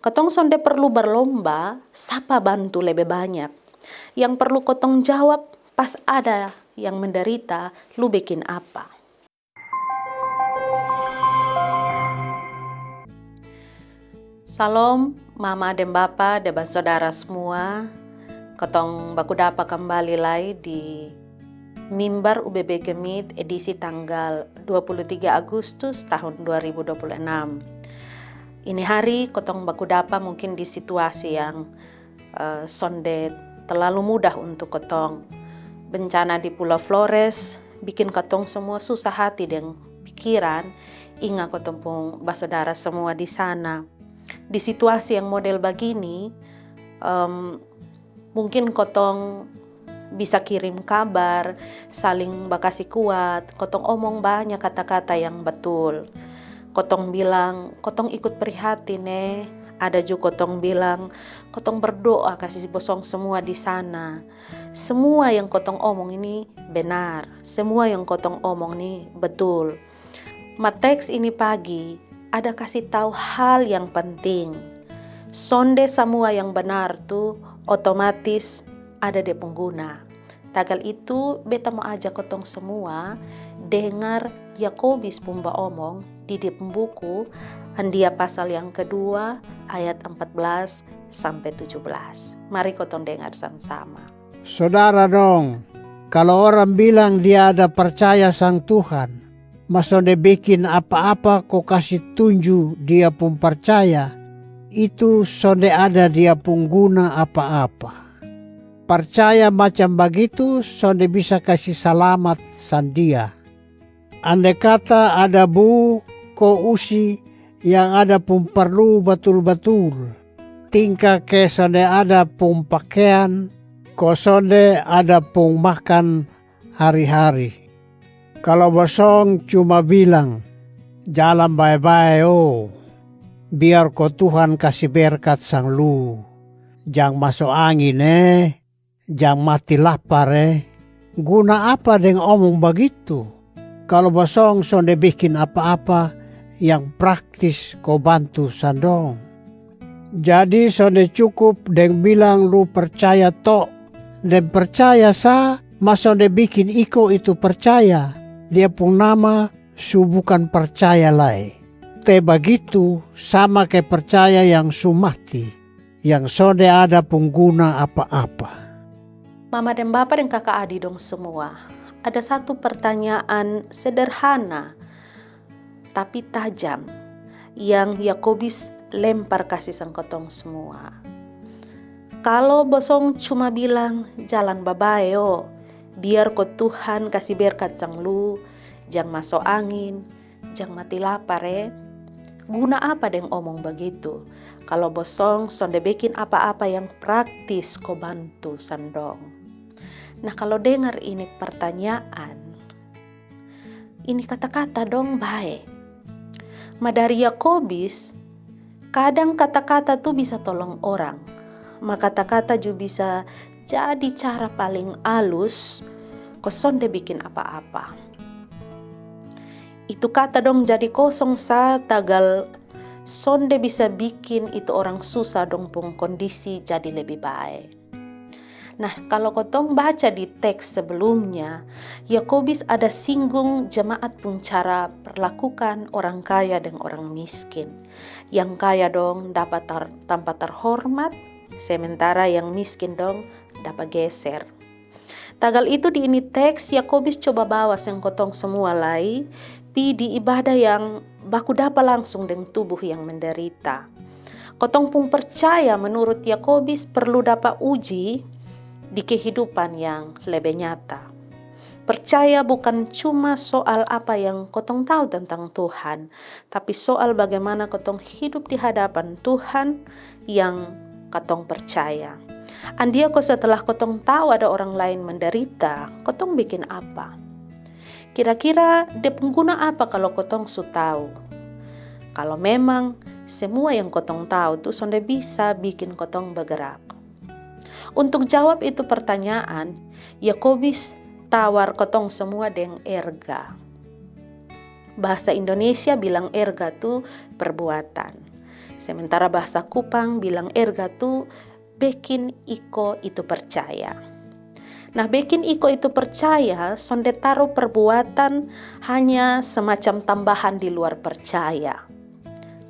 Kotong sonde perlu berlomba, siapa bantu lebih banyak. Yang perlu kotong jawab pas ada yang menderita, lu bikin apa? Salam, mama dan bapa, dan saudara semua. Kotong baku dapat kembali lagi di Mimbar UBB Gemit edisi tanggal 23 Agustus tahun 2026. Ini hari kotong baku dapat mungkin di situasi yang sonde terlalu mudah untuk kotong. Bencana di Pulau Flores bikin kotong semua susah hati dan pikiran. Ingat kotong pun saudara semua di sana. Di situasi yang model begini, mungkin kotong bisa kirim kabar, saling bakasi kuat, kotong omong banyak kata-kata yang betul. Kotong bilang, kotong ikut prihatin Ada juga kotong bilang, kotong berdoa kasih bosong semua di sana. Semua yang kotong omong ini benar, semua yang kotong omong ini betul. Teks ini pagi ada kasih tahu hal yang penting. Sonde semua yang benar tuh otomatis ada di pengguna. Tagal itu beta mau ajak kotong semua dengar Yakobus pumba omong di pembuku Andia pasal yang kedua ayat 14 sampai 17. Mari kotong dengar sama-sama. Saudara dong, kalau orang bilang dia ada percaya sang Tuhan, masa dia bikin apa-apa kok kasih tunjuk dia pun percaya, itu sonde ada dia pun guna apa-apa. Percaya macam begitu sonde bisa kasih selamat sandia. Andai kata ada bu ko usi yang ada pun perlu betul-betul. Tingkah ke sonde ada pun pakaian, ko sonde ada pun makan hari-hari. Kalau bosong cuma bilang, jalan bye-bye biar ko Tuhan kasih berkat sang lu. Jangan masuk angin jangan mati lapar Guna apa dengan omong begitu? Kalau bosong sonde bikin apa-apa yang praktis ko bantu sandong. Jadi sonde cukup dengan bilang lu percaya tok. Dan percaya mas sonde bikin iko itu percaya. Dia pun nama bukan percaya lai. Te begitu sama kayak percaya yang sumati. Yang sonde ada pengguna apa-apa. Mama dan Bapak dan kakak adik dong semua. Ada satu pertanyaan sederhana tapi tajam yang Yakobus lempar kasih sang kotong semua. Kalau bosong cuma bilang jalan babayo, biar ko Tuhan kasih berkat sang lu, jangan masuk angin, jangan mati lapar Guna apa deng omong begitu? Kalau bosong sonde bikin apa-apa yang praktis ko bantu sandong. Nah kalau dengar ini pertanyaan, ini kata-kata dong baik. Dari Yakobus, kadang kata-kata tuh bisa tolong orang. Maka kata-kata juga bisa jadi cara paling halus ko sonde bikin apa-apa. Itu kata dong jadi kosong tagal sonde bisa bikin itu orang susah dong pun kondisi jadi lebih baik. Nah kalau kotong baca di teks sebelumnya, Yakobus ada singgung jemaat pun cara perlakukan orang kaya dan orang miskin. Yang kaya dong dapat tanpa terhormat, sementara yang miskin dong dapat geser. Tagal itu di ini teks Yakobus coba bawa sang kotong semua lagi di ibadah yang baku dapat langsung dengan tubuh yang menderita. Kotong pun percaya menurut Yakobus perlu dapat uji di kehidupan yang lebih nyata. Percaya bukan cuma soal apa yang kotong tahu tentang Tuhan, tapi soal bagaimana kotong hidup di hadapan Tuhan yang kotong percaya. Andia kok setelah kotong tahu ada orang lain menderita, kotong bikin apa? Kira-kira dia pengguna apa kalau kotong su tahu? Kalau memang semua yang kotong tahu tuh sonde bisa bikin kotong bergerak. Untuk jawab itu pertanyaan, Yakobus tawar kotong semua dengan erga. Bahasa Indonesia bilang erga tuh perbuatan. Sementara bahasa Kupang bilang erga tu bikin iko itu percaya. Nah, bikin iko itu percaya, sonde taruh perbuatan hanya semacam tambahan di luar percaya.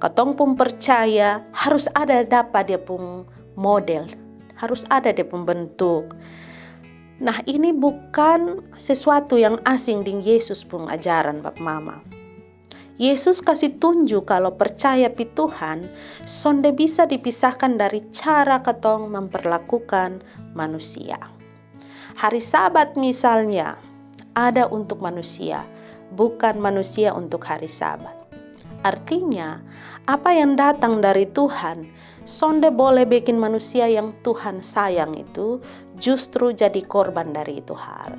Katong pun percaya harus ada dapat dia pun model, harus ada dia pun bentuk. Nah, ini bukan sesuatu yang asing di Yesus pun ajaran Bapak Mama. Yesus kasih tunjuk kalau percaya pi Tuhan, sonde bisa dipisahkan dari cara katong memperlakukan manusia. Hari Sabat misalnya ada untuk manusia, bukan manusia untuk hari Sabat. Artinya, apa yang datang dari Tuhan, sonde boleh bikin manusia yang Tuhan sayang itu justru jadi korban dari itu hal.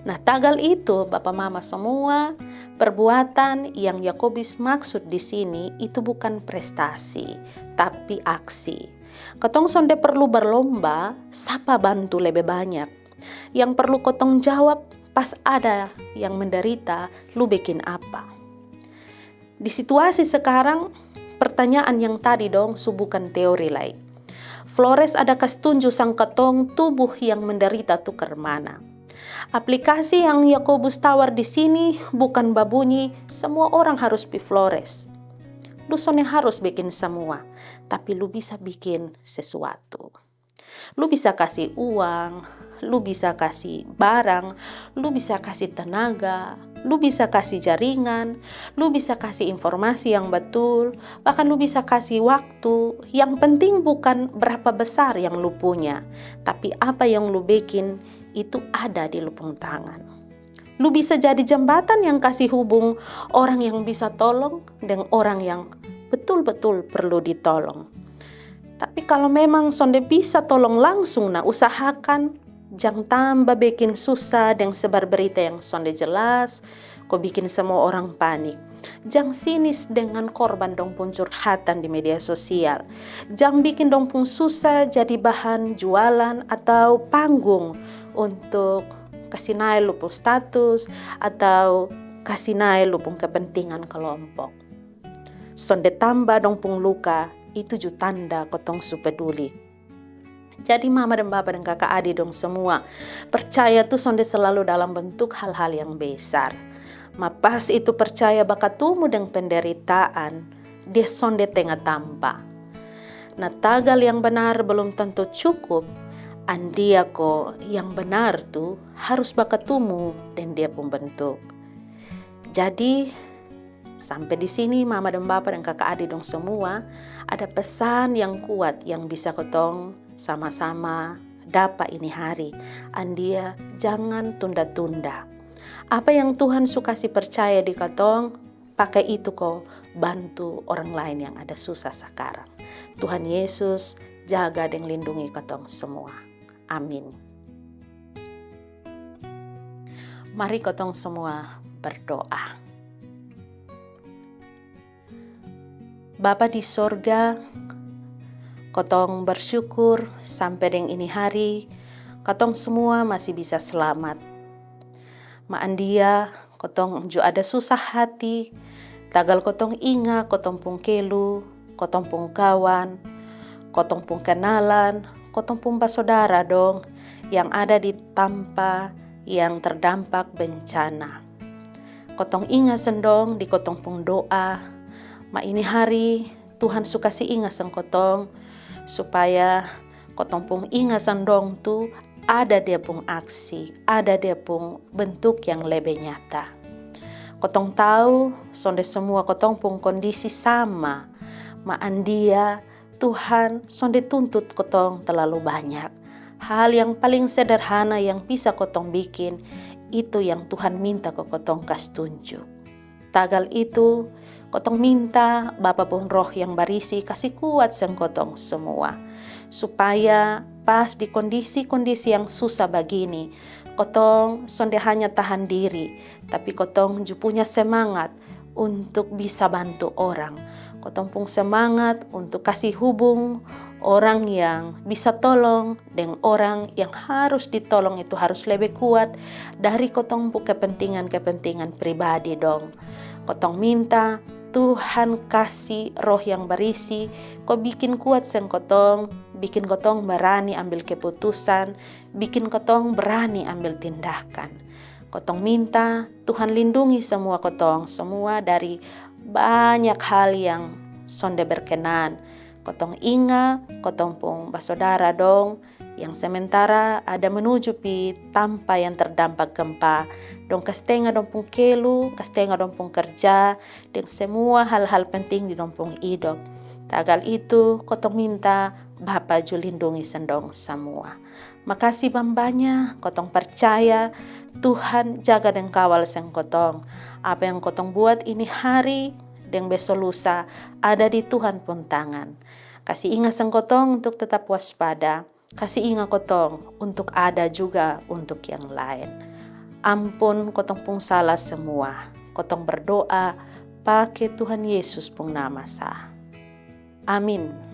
Nah, tagal itu Bapak Mama semua, perbuatan yang Yakobus maksud di sini itu bukan prestasi, tapi aksi. Kotong sonde perlu berlomba, siapa bantu lebih banyak. Yang perlu kotong jawab pas ada yang menderita, lu bikin apa? Di situasi sekarang, pertanyaan yang tadi dong, bukan teori lain. Flores adakah setuju sang ketong tubuh yang menderita tukar mana? Aplikasi yang Yakobus tawar di sini bukan babunyi semua orang harus pi Flores. Lu sonde harus bikin semua, tapi lu bisa bikin sesuatu. Lu bisa kasih uang, lu bisa kasih barang, lu bisa kasih tenaga, lu bisa kasih jaringan, lu bisa kasih informasi yang betul, bahkan lu bisa kasih waktu. Yang penting bukan berapa besar yang lu punya, tapi apa yang lu bikin itu ada di lupung tangan. Lu bisa jadi jembatan yang kasih hubung orang yang bisa tolong dengan orang yang betul-betul perlu ditolong. Tapi kalau memang sonde bisa tolong langsung, nah usahakan jangan tambah bikin susah dengan sebar berita yang sonde jelas, kok bikin semua orang panik. Jangan sinis dengan korban dong pun curhatan di media sosial. Jangan bikin dong pun susah jadi bahan jualan atau panggung untuk kasih naik lupung status atau kasih naik lupung kepentingan kelompok. Sonde tambah dong pung luka, itu ju tanda kotong su peduli. Jadi mama dan bapa dan kakak adik dong semua, percaya tuh sonde selalu dalam bentuk hal-hal yang besar. Ma pas itu percaya bakatumu dengan penderitaan, dia sonde tengah tampa. Nah, tagal yang benar belum tentu cukup. Andia ko yang benar tuh harus bakatumu dan dia pun bentuk. Jadi sampai di sini mama dan bapa dan kakak adik dong semua, ada pesan yang kuat yang bisa kotong sama-sama dapat ini hari. Andia jangan tunda-tunda. Apa yang Tuhan suka si percaya di kotong, pakai itu kok bantu orang lain yang ada susah sekarang. Tuhan Yesus jaga dan lindungi kotong semua. Amin. Mari kotong semua berdoa. Bapa di sorga, kotong bersyukur sampai dengan ini hari, kotong semua masih bisa selamat. Ma Andia, kotong jo ada susah hati, tagal kotong inga, kotong pung kelu, kotong pung kawan, kotong pung kenalan, kotong pung saudara dong, yang ada di tampa yang terdampak bencana. Kotong ingat sendong di kotong pung doa, ma ini hari Tuhan suka si ingat sang kotong, supaya kotong pung ingat sendong tu ada dia pung aksi, ada dia pung bentuk yang lebih nyata. Kotong tahu sonde semua kotong pung kondisi sama, ma Andia Tuhan sonde tuntut kotong terlalu banyak. Hal yang paling sederhana yang bisa kotong bikin, itu yang Tuhan minta ke kotong kas tunjuk. Tagal itu, kotong minta Bapa pun roh yang barisi kasih kuat sang kotong semua. Supaya pas di kondisi-kondisi yang susah begini, kotong sonde hanya tahan diri, tapi kotong juga punya semangat untuk bisa bantu orang. Kotong pun semangat untuk kasih hubung orang yang bisa tolong dengan orang yang harus ditolong itu harus lebih kuat dari kotong pun kepentingan-kepentingan pribadi dong. Kotong minta Tuhan kasih roh yang berisi, ko bikin kuat seng kotong, bikin kotong berani ambil keputusan, bikin kotong berani ambil tindakan. Kotong minta Tuhan lindungi semua kotong, semua dari banyak hal yang sonde berkenan. Kotong ingat, kotong pung basodara dong, yang sementara ada menuju pi tanpa yang terdampak gempa. Dong kastenga dong pung kelu, kastenga dong pung kerja, dan semua hal-hal penting di dong pung hidup. Tagal itu, kotong minta Bapa ju lindungi sendong semua. Makasih bambanya, kotong percaya Tuhan jaga dan kawal seng kotong. Apa yang kotong buat ini hari dan besok lusa ada di Tuhan pun tangan. Kasih ingat seng kotong untuk tetap waspada. Kasih ingat kotong untuk ada juga untuk yang lain. Ampun kotong pun salah semua. Kotong berdoa pakai Tuhan Yesus pun nama sah. Amin.